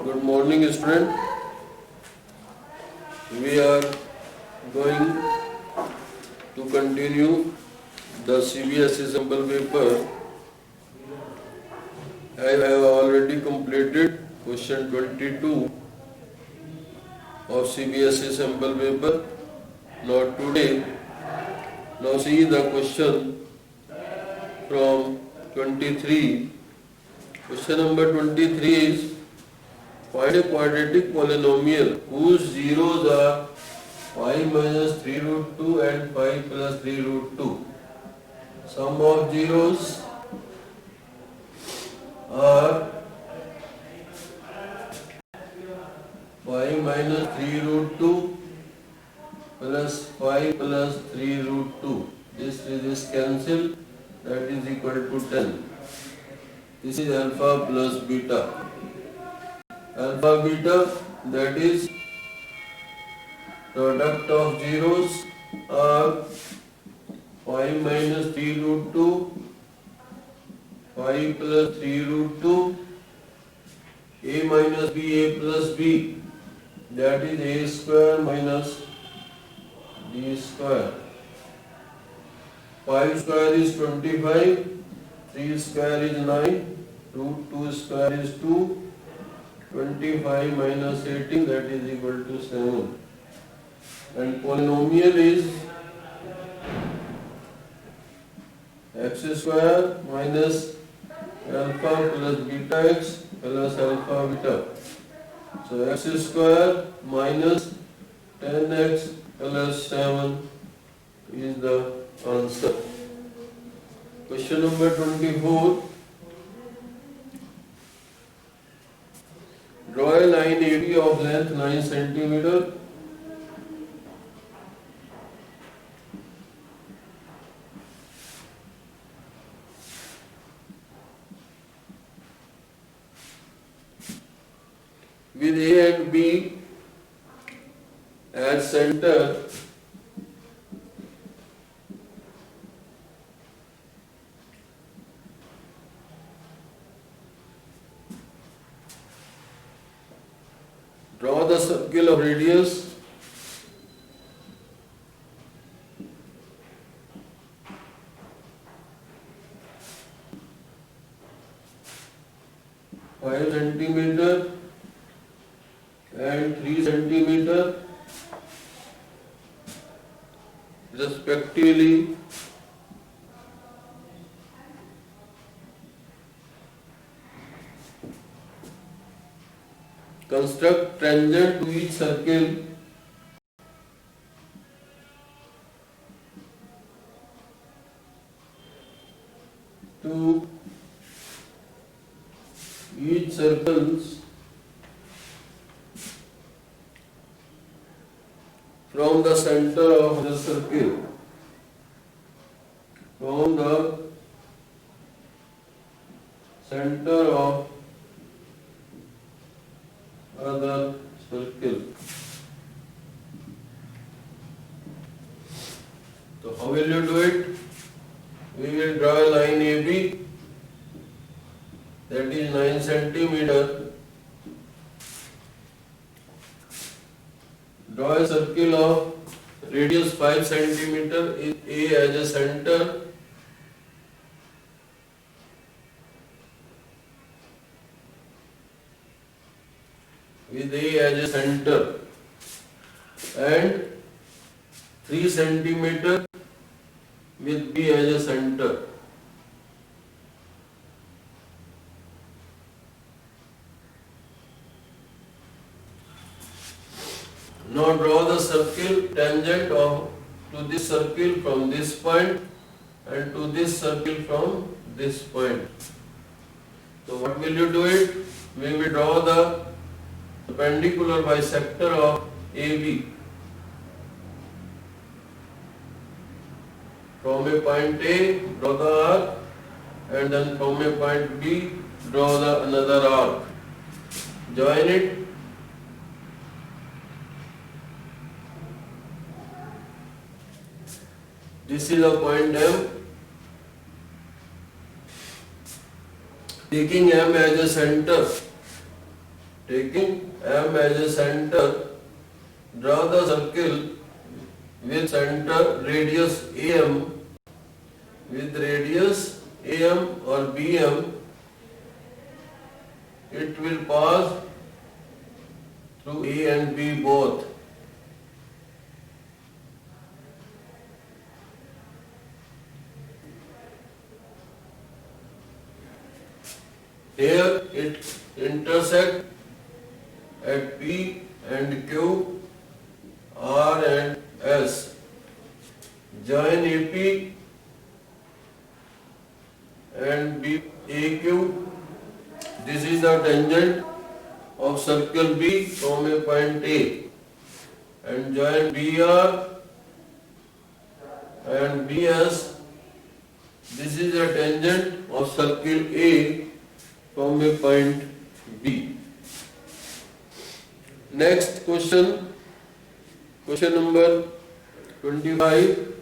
Good morning, student. We are going to continue the CBSE sample paper. I have already completed question 22 of CBSE sample paper. Now see the question from 23. Question number 23 is: find a quadratic polynomial whose zeros are 5 minus 3 root 2 and 5 plus 3 root 2. Sum of zeros are 5 minus 3 root 2 plus 5 plus 3 root 2. This cancel, that is equal to 10. This is alpha plus beta. Alpha beta, that is product of zeros are 5 minus 3 root 2, 5 plus 3 root 2, a minus b, a plus b, that is a square minus b square. 5 square is 25, 3 square is 9, root 2 square is 2, 25 minus 18, that is equal to 7. And polynomial is x square minus alpha plus beta x plus alpha beta. So x square minus 10x plus 7 is the answer. Question number 24. Draw a line AB of length 9 cm. With A and B as center, draw the circle of radius five centimeter and 3 centimeter respectively. Construct tangent to each circle circles from the center of the circle. From the center of other circle. So how will you do it? We will draw a line AB, that is 9 centimeter. Draw a circle of radius 5 centimeter with A as a center. With A as a center and 3 centimeter with B as a center. Now draw the circle tangent to this circle from this point and to this circle from this point. So what will you do it? We will draw the perpendicular bisector of AB. From a point A, draw the arc, and then from a point B, draw the another arc. Join it. This is a point M. Taking M as a center, Taking M as a center, draw the circle with center radius AM, with radius AM or BM. It will pass through A and B both. Here it intersect at P and Q, R and S. Join AP and AQ. This is the tangent of circle B from a point A. And join BR and BS. This is the tangent of circle A from a point B. Next question, question number 25.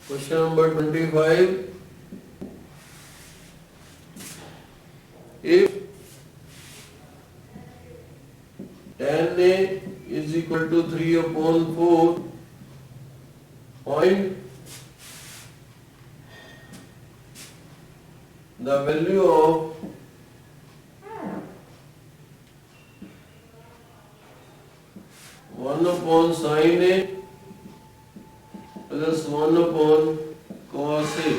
Question number 25. If tan A is equal to 3 upon 4, find the value of one upon sin A plus 1 upon cos A.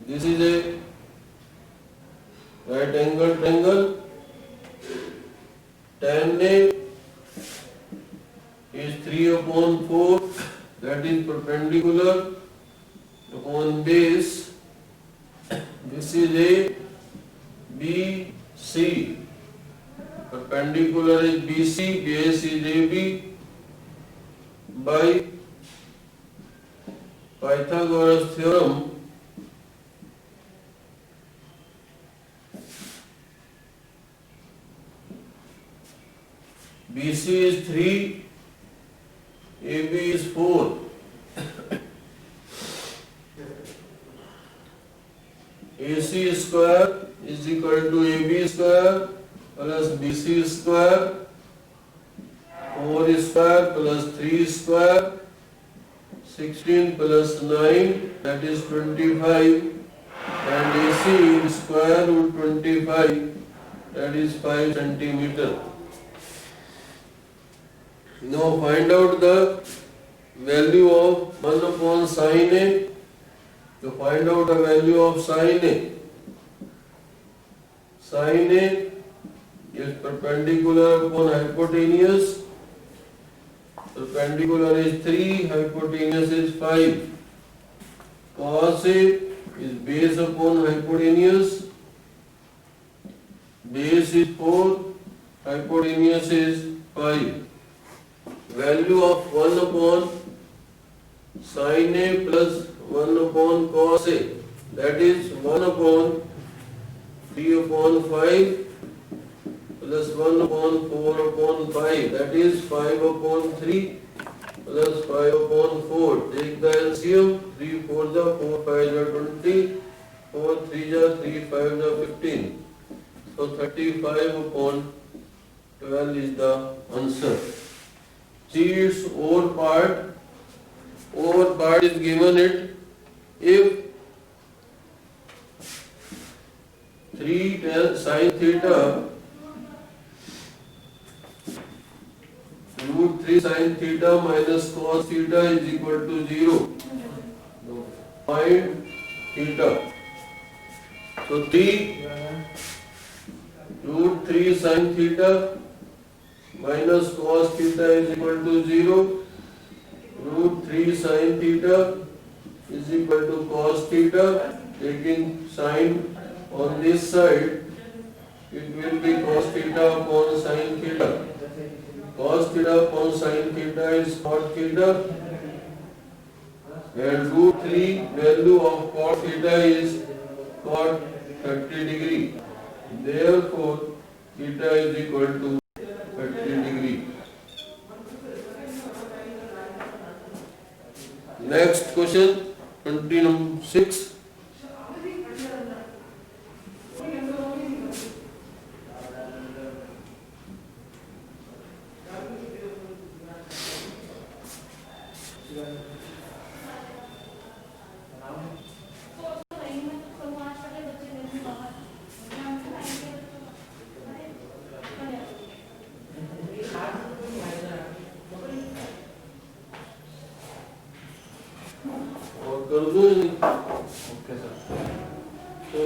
This is a right angle triangle. Tan A is 3 upon 4, that is perpendicular upon base. This is A, B, C. Perpendicular is BC, base is AB. By Pythagoras theorem, BC is 3, AB is 4. AC square is equal to AB square plus BC square, 4 square plus 3 square, 16 plus 9, that is 25, and AC square root 25, that is 5 centimeter. Now find out the value of 1 upon sin A. To find out the value of sin A, sin A is perpendicular upon hypotenuse. Perpendicular is 3, hypotenuse is 5. Cos A is base upon hypotenuse. Base is 4, hypotenuse is 5. Value of 1 upon sin A plus 1 upon cos A, that is 1 upon 3 upon 5 plus 1 upon 4 upon 5, that is 5 upon 3 plus 5 upon 4. Take the LCM, 3 4 the 4 5 the 20, 4 3 the 3 5 the 15. So 35 upon 12 is the answer. See its over part. Over part is given it if 3 sin theta root 3 sin theta minus cos theta is equal to 0. Find theta. So 3 root 3 sin theta minus cos theta is equal to 0. Root 3 sin theta is equal to cos theta. Taking sin on this side, it will be cos theta upon sin theta. cos theta upon sin theta is cot theta, and root 3 value of cot theta is cot 30 degree. Therefore, theta is equal to 30 degree. Next question, 26. और कर दो। Okay sir. तो